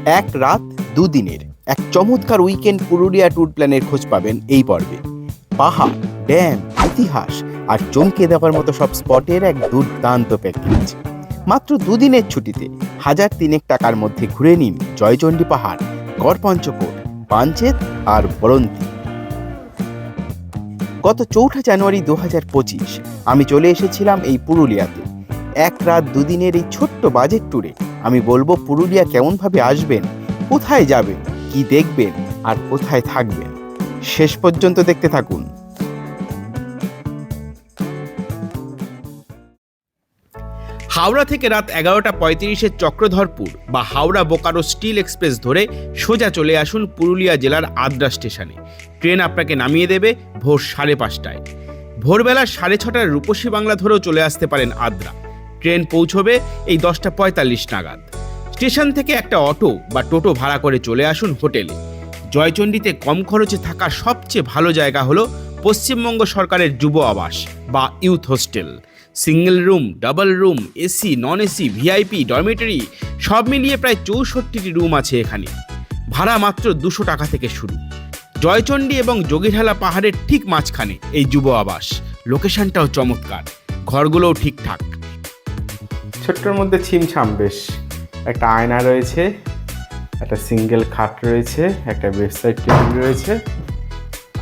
এক রাত দুদিনের এক চমৎকার উইকেন্ড পুরুলিয়া ট্যুর প্ল্যানের খোঁজ পাবেন এই পর্বে। পাহাড়, ড্যাম, ইতিহাস আর চমকে দেওয়ার মতো সব স্পটের এক দুর্দান্ত প্যাকেজ। মাত্র দুদিনের ছুটিতে 1003 টাকার মধ্যে ঘুরে নিন জয়চণ্ডী পাহাড়, গড়পঞ্চকোট, পাঞ্চেত আর বরন্তি। গত 4 জানুয়ারি 2025 আমি চলে এসেছিলাম এই পুরুলিয়াতে। এক রাত দুদিনের এই ছোট্ট বাজেট ট্যুরে আমি বলবো পুরুলিয়া কেমনভাবে আসবেন, কোথায় যাবেন, কি দেখবেন আর কোথায় থাকবেন। শেষ পর্যন্ত দেখতে থাকুন। হাওড়া থেকে রাত 11:35 চক্রধরপুর বা হাওড়া বোকারো স্টিল এক্সপ্রেস ধরে সোজা চলে আসুন পুরুলিয়া জেলার আদ্রা স্টেশনে। ট্রেন আপনাকে নামিয়ে দেবে ভোর 5:30টায়। ভোরবেলা 6:30টার রূপসী বাংলা ধরেও চলে আসতে পারেন আদ্রা। ট্রেন পৌঁছবে এই 10:45 নাগাদ। স্টেশন থেকে একটা অটো বা টোটো ভাড়া করে চলে আসুন হোটেলে। জয়চণ্ডীতে কম খরচে থাকার সবচেয়ে ভালো জায়গা হলো পশ্চিমবঙ্গ সরকারের যুব আবাস বা youth hostel. Single room, double room, AC, non AC, VIP, dormitory সব মিলিয়ে প্রায় 64টি রুম আছে এখানে। ভাড়া মাত্র 200 টাকা থেকে শুরু। জয়চণ্ডী এবং যোগীঢালা পাহাড়ের ঠিক মাঝখানে এই যুব আবাস। লোকেশনটাও চমৎকার, ঘরগুলোও ঠিকঠাক। ছোট্টর মধ্যে ছিমছাম বেশ। একটা আয়না রয়েছে, একটা সিঙ্গেল খাট রয়েছে, একটা বেডসাইড টেবিল রয়েছে,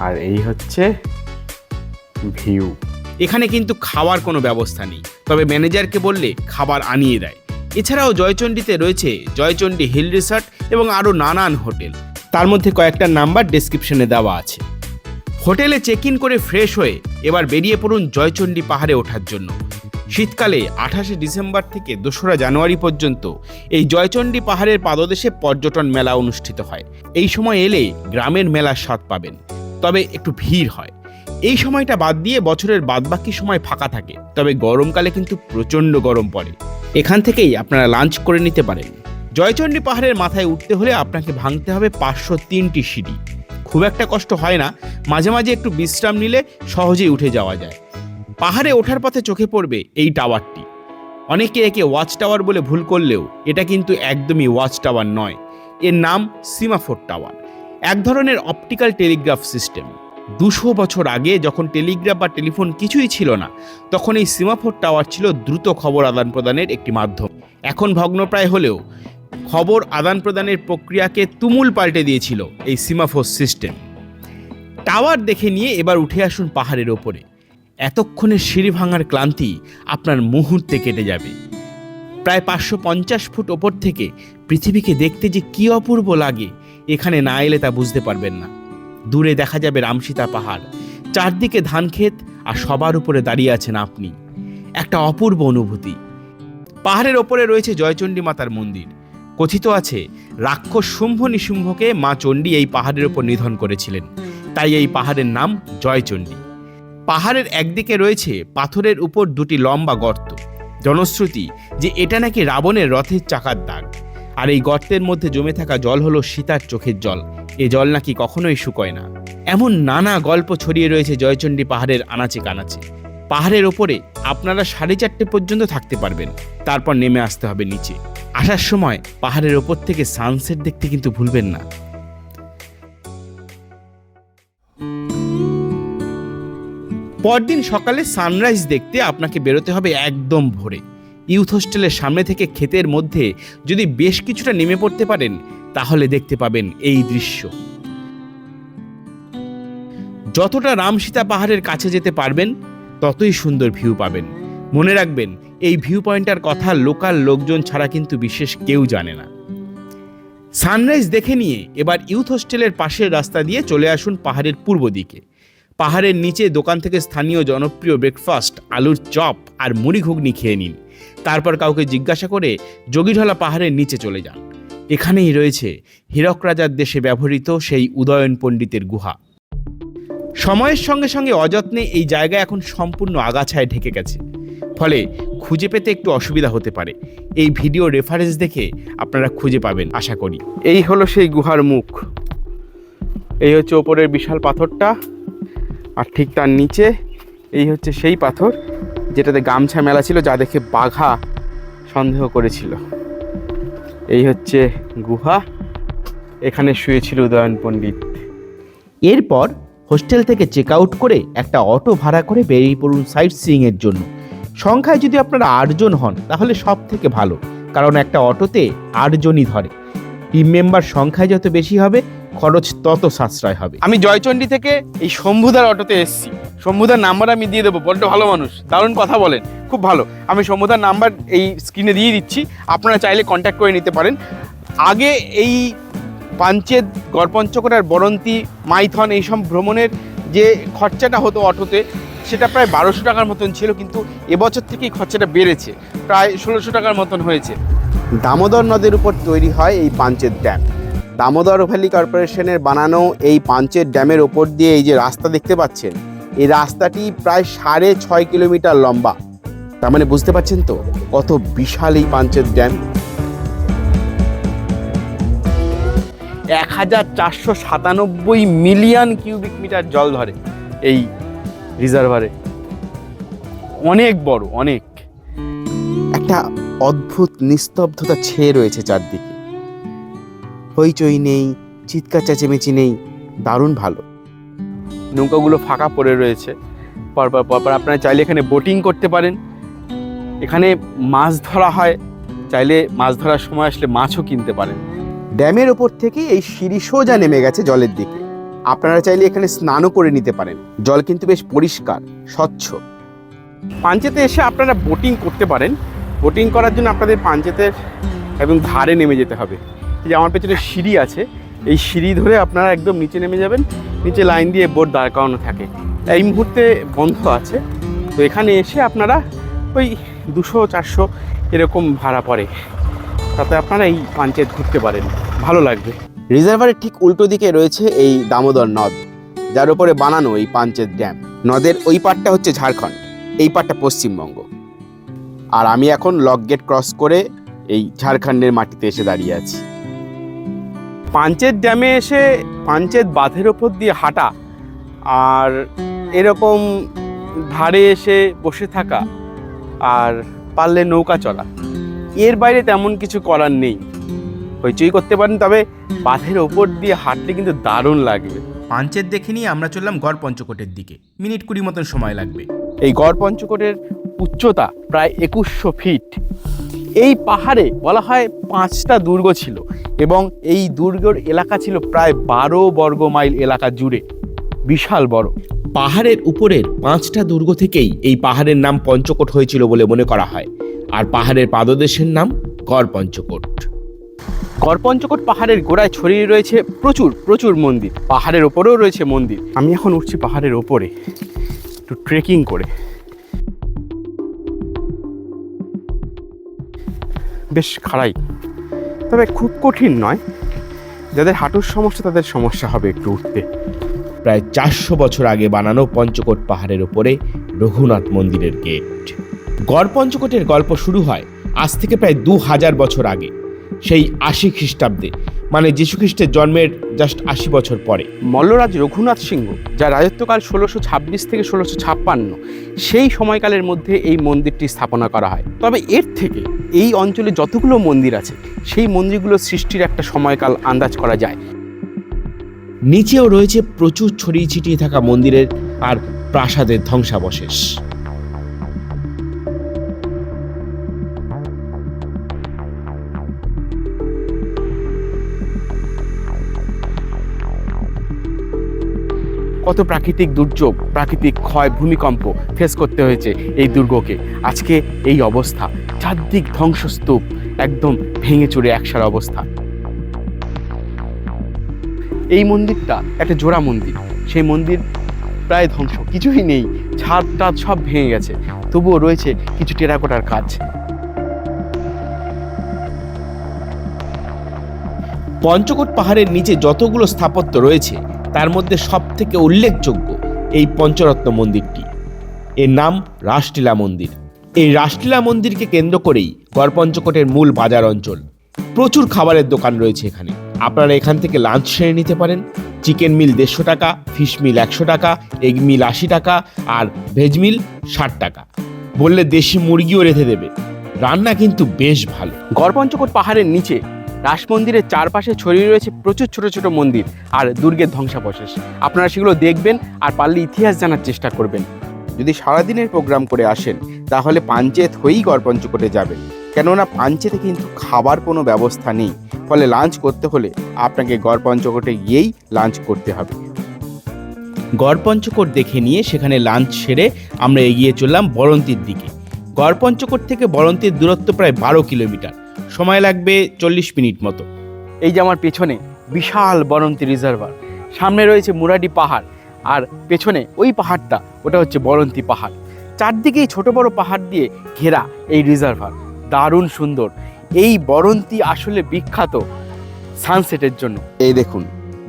আর এই হচ্ছে ভিউ। এখানে কিন্তু খাওয়ার কোনো ব্যবস্থা নেই, তবে ম্যানেজারকে বললে খাবার আনিয়ে দেয়। এছাড়াও জয়চণ্ডীতে রয়েছে জয়চণ্ডী হিল রিসর্ট এবং আরও নানান হোটেল। তার মধ্যে কয়েকটা নাম্বার ডেসক্রিপশনে দেওয়া আছে। হোটেলে চেক ইন করে ফ্রেশ হয়ে এবার বেরিয়ে পড়ুন জয়চণ্ডী পাহাড়ে ওঠার জন্য। শীতকালে 28 ডিসেম্বর থেকে 2রা জানুয়ারি পর্যন্ত এই জয়চণ্ডী পাহাড়ের পাদদেশে পর্যটন মেলা অনুষ্ঠিত হয়। এই সময় এলে গ্রামের মেলার স্বাদ পাবেন, তবে একটু ভিড় হয়। এই সময়টা বাদ দিয়ে বছরের বাদবাকি সময় ফাঁকা থাকে, তবে গরমকালে কিন্তু প্রচণ্ড গরম পড়ে। এখান থেকেই আপনারা লাঞ্চ করে নিতে পারেন। জয়চণ্ডী পাহাড়ের মাথায় উঠতে হলে আপনাকে ভাঙতে হবে 503টি সিঁড়ি। খুব একটা কষ্ট হয় না, মাঝে মাঝে একটু বিশ্রাম নিলে সহজেই উঠে যাওয়া যায়। পাহাড়ে ওঠার পথে চোখে পড়বে এই টাওয়ারটি। অনেকে একে ওয়াচ টাওয়ার বলে ভুল করলেও এটা কিন্তু একদমই ওয়াচ টাওয়ার নয়, এর নাম সিমাফোর টাওয়ার। এক ধরনের অপটিক্যাল টেলিগ্রাফ সিস্টেম। 200 বছর আগে যখন টেলিগ্রাফ বা টেলিফোন কিছুই ছিল না, তখন এই সিমাফোর টাওয়ার ছিল দ্রুত খবর আদান প্রদানের একটি মাধ্যম। এখন ভগ্নপ্রায় হলেও খবর আদান প্রদানের প্রক্রিয়াকে তুমুল পাল্টে দিয়েছিল এই সিমাফোর সিস্টেম। টাওয়ার দেখে নিয়ে এবার উঠে আসুন পাহাড়ের ওপরে। এতক্ষণের সিঁড়ি ভাঙার ক্লান্তি আপনার মুহূর্তে কেটে যাবে। প্রায় 550 ফুট ওপর থেকে পৃথিবীকে দেখতে যে কী অপূর্ব লাগে, এখানে না এলে তা বুঝতে পারবেন না। দূরে দেখা যাবে রামসীতা পাহাড়, চারদিকে ধান ক্ষেত, আর সবার উপরে দাঁড়িয়ে আছেন আপনি। একটা অপূর্ব অনুভূতি। পাহাড়ের ওপরে রয়েছে জয়চণ্ডী মাতার মন্দির। কথিত আছে রাক্ষস শুম্ভ নিশুম্ভকে মা চণ্ডী এই পাহাড়ের ওপর নিধন করেছিলেন, তাই এই পাহাড়ের নাম জয়চণ্ডী। পাহাড়ের একদিকে রয়েছে পাথরের উপর 2টি লম্বা গর্ত। জনশ্রুতি যে এটা নাকি রাবণের রথের চাকার দাগ। আর এই গর্তের মধ্যে জমে থাকা জল হলো সীতার চোখের জল। এ জল নাকি কখনোই শুকোয় না। এমন নানা গল্প ছড়িয়ে রয়েছে জয়চণ্ডী পাহাড়ের আনাচে কানাচে। পাহাড়ের ওপরে আপনারা 4:30 পর্যন্ত থাকতে পারবেন, তারপর নেমে আসতে হবে নিচে। আসার সময় পাহাড়ের ওপর থেকে সানসেট দেখতে কিন্তু ভুলবেন না। পরদিন সকালে সানরাইজ দেখতে আপনাকে বেরোতে হবে একদম ভোরে। ইউথ হোস্টেলের সামনে থেকে ক্ষেতের মধ্যে যদি বেশ কিছুটা নেমে পড়তে পারেন, তাহলে দেখতে পাবেন এই দৃশ্য। যতটা রামসীতা পাহাড়ের কাছে যেতে পারবেন, ততই সুন্দর ভিউ পাবেন। মনে রাখবেন, এই ভিউ পয়েন্টটার কথা লোকাল লোকজন ছাড়া কিন্তু বিশেষ কেউ জানে না। সানরাইজ দেখে নিয়ে এবার ইউথ হোস্টেলের পাশের রাস্তা দিয়ে চলে আসুন পাহাড়ের পূর্ব দিকে। পাহাড়ের নিচে দোকান থেকে স্থানীয় জনপ্রিয় ব্রেকফাস্ট আলুর চপ আর মুড়ি ঘুগনি খেয়ে নিন। তারপর কাউকে জিজ্ঞাসা করে যোগীঢালা পাহাড়ের নিচে চলে যান। এখানেই রয়েছে হীরক রাজার দেশে ব্যবহৃত সেই উদয়ন পণ্ডিতের গুহা। সময়ের সঙ্গে সঙ্গে অযত্নে এই জায়গা এখন সম্পূর্ণ আগাছায় ঢেকে গেছে, ফলে খুঁজে পেতে একটু অসুবিধা হতে পারে। এই ভিডিও রেফারেন্স দেখে আপনারা খুঁজে পাবেন আশা করি। এই হলো সেই গুহার মুখ। এই হচ্ছে ওপরের বিশাল পাথরটা, আর ঠিক তার নিচে এই হচ্ছে সেই পাথর যেটাতে গামছা মেলা ছিল, যা দেখে বাঘা সন্দেহ করেছিল। এই হচ্ছে গুহা, এখানে শুয়েছিল উদয়ন পণ্ডিত। এরপর হোস্টেল থেকে চেক আউট করে একটা অটো ভাড়া করে বেরিয়ে পড়ুন সাইট সিইংয়ের জন্য। সংখ্যায় যদি আপনারা 8 জন হন তাহলে সব থেকে ভালো, কারণ একটা অটোতে 8 জনই ধরে। টিম মেম্বার সংখ্যায় যত বেশি হবে খরচ তত সাশ্রয় হবে। আমি জয়চণ্ডী থেকে এই শম্ভুদার অটোতে এসেছি। শম্ভুদার নাম্বার আমি দিয়ে দেবো, বড্ড ভালো মানুষ, দারুণ কথা বলেন, খুব ভালো। আমি শম্ভুদার নাম্বার এই স্ক্রিনে দিয়ে দিচ্ছি, আপনারা চাইলে কন্ট্যাক্ট করে নিতে পারেন। আগে এই পাঞ্চেত, গড়পঞ্চকোট আর বরন্তী, মাইথন এইসব ভ্রমণের যে খরচাটা হতো অটোতে, সেটা প্রায় 1200 টাকার মতন ছিল, কিন্তু এবছর থেকেই খরচাটা বেড়েছে, প্রায় 1600 টাকার মতন হয়েছে। দামোদর নদের উপর তৈরি হয় এই পাঞ্চেত ড্যাম। দামোদর ভ্যালি কর্পোরেশনের বানানো এই পাঞ্চেত ড্যামের ওপর দিয়ে এই যে রাস্তা দেখতে পাচ্ছেন, এই রাস্তাটি প্রায় 6.5 কিলোমিটার লম্বা। তার মানে বুঝতে পারছেন তো কত বিশাল এই Panchet dam. 1497 million cubic metre জল ধরে এই রিজার্ভারে, অনেক বড়, অনেক। একটা অদ্ভুত নিস্তব্ধতা ছেয়ে রয়েছে চারদিকে, হইচই নেই, চিৎকার চেঁচেমেচি নেই, দারুণ ভালো। নৌকাগুলো ফাঁকা পড়ে রয়েছে, পরপর আপনারা চাইলে এখানে বোটিং করতে পারেন। এখানে মাছ ধরা হয়, চাইলে মাছ ধরার সময় আসলে মাছও কিনতে পারেন। ড্যামের ওপর থেকে এই সিঁড়ি সোজা নেমে গেছে জলের দিকে। আপনারা চাইলে এখানে স্নানও করে নিতে পারেন, জল কিন্তু বেশ পরিষ্কার, স্বচ্ছ। পাঞ্চেতে এসে আপনারা বোটিং করতে পারেন। বোটিং করার জন্য আপনাদের পাঞ্চেতের একদম ধারে নেমে যেতে হবে। এই যে আমার পেছনে সিঁড়ি আছে, এই সিঁড়ি ধরে আপনারা একদম নিচে নেমে যাবেন। নিচে লাইন দিয়ে বোট দাঁড় করানো থাকে, এই মুহূর্তে বন্ধ আছে। তো এখানে এসে আপনারা ওই 200-400 এরকম ভাড়া পড়ে, তাতে আপনারা এই পাঞ্চেত ঘুরতে পারেন, ভালো লাগবে। রিজার্ভারের ঠিক উল্টো দিকে রয়েছে এই দামোদর নদ, যার উপরে বানানো এই পাঞ্চেত ড্যাম। নদের ওই পাড়টা হচ্ছে ঝাড়খণ্ড, এই পাড়টা পশ্চিমবঙ্গ। আর আমি এখন লক গেট ক্রস করে এই ঝাড়খণ্ডের মাটিতে এসে দাঁড়িয়ে আছি। পাঞ্চেত ড্যামে এসে পাঞ্চেত বাঁধের ওপর দিয়ে হাঁটা আর এরকম ধারে এসে বসে থাকা আর পারলে নৌকা চলা, এর বাইরে তেমন কিছু করার নেই। হইচই করতে পারেন, তবে বাঁধের ওপর দিয়ে হাঁটলে কিন্তু দারুণ লাগবে। পাঞ্চেত দেখে নিয়ে আমরা চললাম গড়পঞ্চকোটের দিকে। মিনিট 20 মতন সময় লাগবে। এই গড়পঞ্চকোটের উচ্চতা প্রায় 2100 ফিট। এই পাহাড়ে বলা হয় 5টা দুর্গ ছিল, এবং এই দুর্গের এলাকা ছিল প্রায় 12 বর্গ মাইল এলাকা জুড়ে, বিশাল বড়। পাহাড়ের উপরের 5টা দুর্গ থেকেই এই পাহাড়ের নাম পঞ্চকোট হয়েছিল বলে মনে করা হয়, আর পাহাড়ের পাদদেশের নাম গড়পঞ্চকোট। গড়পঞ্চকোট পাহাড়ের গোড়ায় ছড়িয়ে রয়েছে প্রচুর প্রচুর মন্দির, পাহাড়ের ওপরেও রয়েছে মন্দির। আমি এখন উঠছি পাহাড়ের ওপরে একটু ট্রেকিং করে। বেশ খাড়াই, তবে খুব কঠিন নয়। যাদের হাঁটুর সমস্যা তাদের সমস্যা হবে একটু উঠতে। প্রায় 400 বছর আগে বানানো পঞ্চকোট পাহাড়ের ওপরে রঘুনাথ মন্দিরের গেট। গড়পঞ্চকোটের গল্প শুরু হয় আজ থেকে প্রায় 2000 বছর আগে, সেই 80 খ্রিস্টাব্দে, মানে যীশুখ্রিস্টের জন্মের জাস্ট 80 বছর পরে। মল্লরাজ রঘুনাথ সিংহ, যার রাজত্বকাল 1626 থেকে 1656, সেই সময়কালের মধ্যে এই মন্দিরটি স্থাপনা করা হয়। তবে এর থেকে এই অঞ্চলে যতগুলো মন্দির আছে, সেই মন্দিরগুলোর সৃষ্টির একটা সময়কাল আন্দাজ করা যায়। নিচেও রয়েছে প্রচুর ছড়িয়ে ছিটিয়ে থাকা মন্দিরের আর প্রাসাদের ধ্বংসাবশেষ। কত প্রাকৃতিক দুর্যোগ, প্রাকৃতিক ক্ষয়, ভূমিকম্প ফেস করতে হয়েছে এই দুর্গকে। আজকে এই অবস্থা, চারদিক ধ্বংসস্তূপ, একদম ভেঙে চুরে একসার অবস্থা। এই মন্দিরটা একটা জোড়া মন্দির, সেই মন্দির প্রায় ধ্বংস, কিছুই নেই, ছাদ টাদ সব ভেঙে গেছে, তবুও রয়েছে কিছু টেরাকোটার কাজ। পঞ্চকোট পাহাড়ের নিচে যতগুলো স্থাপত্য রয়েছে তার মধ্যে সবথেকে উল্লেখযোগ্য এই পঞ্চরত্ন মন্দিরটি। এর নাম রাসলীলা মন্দির। এই রাসলীলা মন্দিরকে কেন্দ্র করেই গড়পঞ্চকোটের মূল বাজার অঞ্চল। প্রচুর খাবারের দোকান রয়েছে এখানে। আপনারা এখান থেকে লাঞ্চ সেরে নিতে পারেন। চিকেন মিল 150 টাকা, ফিশ মিল 100 টাকা, এগ মিল 80 টাকা, আর ভেজ মিল 60 টাকা। বললে দেশি মুরগিও রেঁধে দেবে। রান্না কিন্তু বেশ ভালো। গড়পঞ্চকোট পাহাড়ের নিচে রাস মন্দিরের চারপাশে ছড়িয়ে রয়েছে প্রচুর ছোট ছোট মন্দির আর দুর্গের ধ্বংসাবশেষ। আপনারা সেগুলো দেখবেন আর পারলে ইতিহাস জানার চেষ্টা করবেন। যদি সারাদিনের প্রোগ্রাম করে আসেন তাহলে পাঞ্চেত হয়েই গড়পঞ্চকোটে যাবেন, কেননা পাঞ্চেতে কিন্তু খাবার কোনো ব্যবস্থা নেই। ফলে লাঞ্চ করতে হলে আপনাকে গড়পঞ্চকোটে গিয়েই লাঞ্চ করতে হবে। গড়পঞ্চকোট দেখে নিয়ে সেখানে লাঞ্চ সেরে আমরা এগিয়ে চললাম বরন্তির দিকে। গড়পঞ্চকোট থেকে বরন্তির দূরত্ব প্রায় 12 কিলোমিটার, সময় লাগবে 40 মিনিট মতো। এই যে আমার পেছনে বিশাল বরন্তী রিজার্ভার, সামনে রয়েছে মুরাডি পাহাড়, আর পেছনে ওই পাহাড়টা ওটা হচ্ছে বরন্তী পাহাড়। চারদিকেই ছোট বড় পাহাড় দিয়ে ঘেরা এই রিজার্ভার, দারুণ সুন্দর। এই বরন্তী আসলে বিখ্যাত সানসেটের জন্য। এই দেখুন,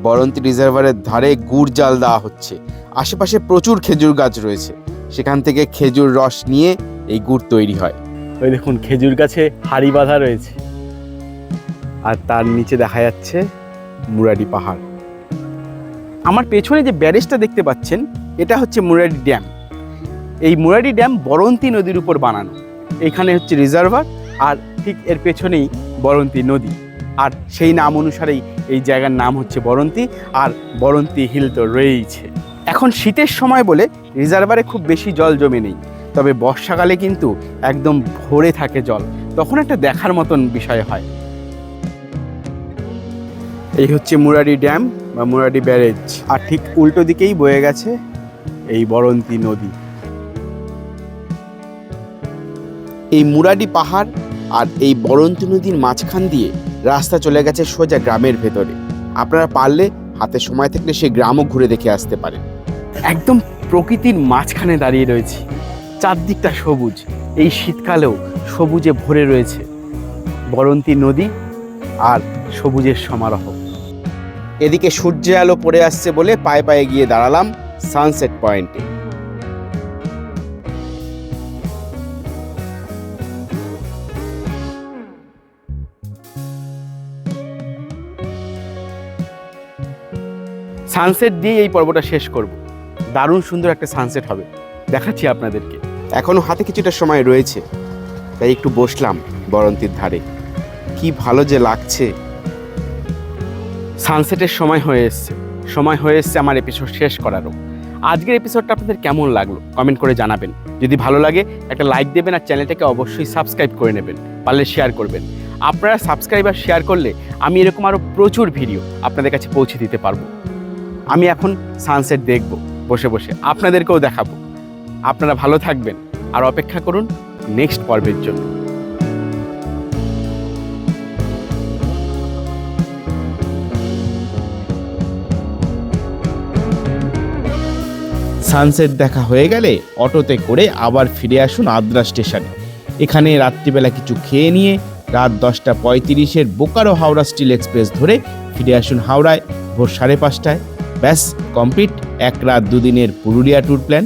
বরন্তী রিজার্ভারের ধারে গুড় জাল দেওয়া হচ্ছে। আশেপাশে প্রচুর খেজুর গাছ রয়েছে, সেখান থেকে খেজুর রস নিয়ে এই গুড় তৈরি হয়। ওই দেখুন খেজুর গাছে হাড়ি বাঁধা রয়েছে, আর তার নিচে দেখা যাচ্ছে মুরাডি পাহাড়। আমার পেছনে যে ব্যারেজটা দেখতে পাচ্ছেন এটা হচ্ছে মুরাডি ড্যাম। এই মুরাডি ড্যাম বরন্তী নদীর উপর বানানো। এইখানে হচ্ছে রিজার্ভার, আর ঠিক এর পেছনেই বরন্তী নদী, আর সেই নাম অনুসারেই এই জায়গার নাম হচ্ছে বরন্তী। আর বরন্তী হিল তো রয়েইছে। এখন শীতের সময় বলে রিজার্ভারে খুব বেশি জল জমে নেই, তবে বর্ষাকালে কিন্তু একদম ভরে থাকে জল, তখন একটা দেখার মতন বিষয় হয়। এই হচ্ছে মুরাডি ড্যাম বা মুরাডি ব্যারেজ, আর ঠিক উল্টো দিকেই বয়ে গেছে এই বরন্তী নদী। এই মুরাডি পাহাড় আর এই বরন্তী নদীর মাঝখান দিয়ে রাস্তা চলে গেছে সোজা গ্রামের ভেতরে। আপনারা পারলে হাতে সময় থাকলে সেই গ্রামও ঘুরে দেখে আসতে পারেন। একদম প্রকৃতির মাঝখানে দাঁড়িয়ে রয়েছি, চারদিকটা সবুজ। এই শীতকালেও সবুজে ভরে রয়েছে বরন্তী নদী আর সবুজের সমারোহ। এদিকে সূর্যের আলো পড়ে আসছে বলে পায়ে পায়ে গিয়ে দাঁড়ালাম সানসেট পয়েন্টে। সানসেট দিয়ে এই পর্বটা শেষ করব। দারুণ সুন্দর একটা সানসেট হবে, দেখাচ্ছি আপনাদেরকে। এখনো হাতে কিছুটা সময় রয়েছে, তাই একটু বসলাম বরন্তীর ধারে। কি ভালো যে লাগছে। সানসেটের সময় হয়ে এসছে আমার এপিসোড শেষ করারও। আজকের এপিসোডটা আপনাদের কেমন লাগলো কমেন্ট করে জানাবেন। যদি ভালো লাগে একটা লাইক দেবেন, আর চ্যানেলটাকে অবশ্যই সাবস্ক্রাইব করে নেবেন, পারলে শেয়ার করবেন। আপনারা সাবস্ক্রাইব আর শেয়ার করলে আমি এরকম আরও প্রচুর ভিডিও আপনাদের কাছে পৌঁছে দিতে পারবো। আমি এখন সানসেট দেখব বসে বসে, আপনাদেরকেও দেখাবো। আপনারা ভালো থাকবেন আর অপেক্ষা করুন নেক্সট পর্বের জন্য। সানসেট দেখা হয়ে গেলে অটোতে করে আবার ফিরে আসুন আদ্রা স্টেশনে। এখানে রাত্রিবেলা কিছু খেয়ে নিয়ে রাত 10:35 বোকারো হাওড়া স্টিল এক্সপ্রেস ধরে ফিরে আসুন হাওড়ায় ভোর 5:30টায়। ব্যাস কমপ্লিট 1 রাত 2 দিনের পুরুলিয়া ট্যুর প্ল্যান।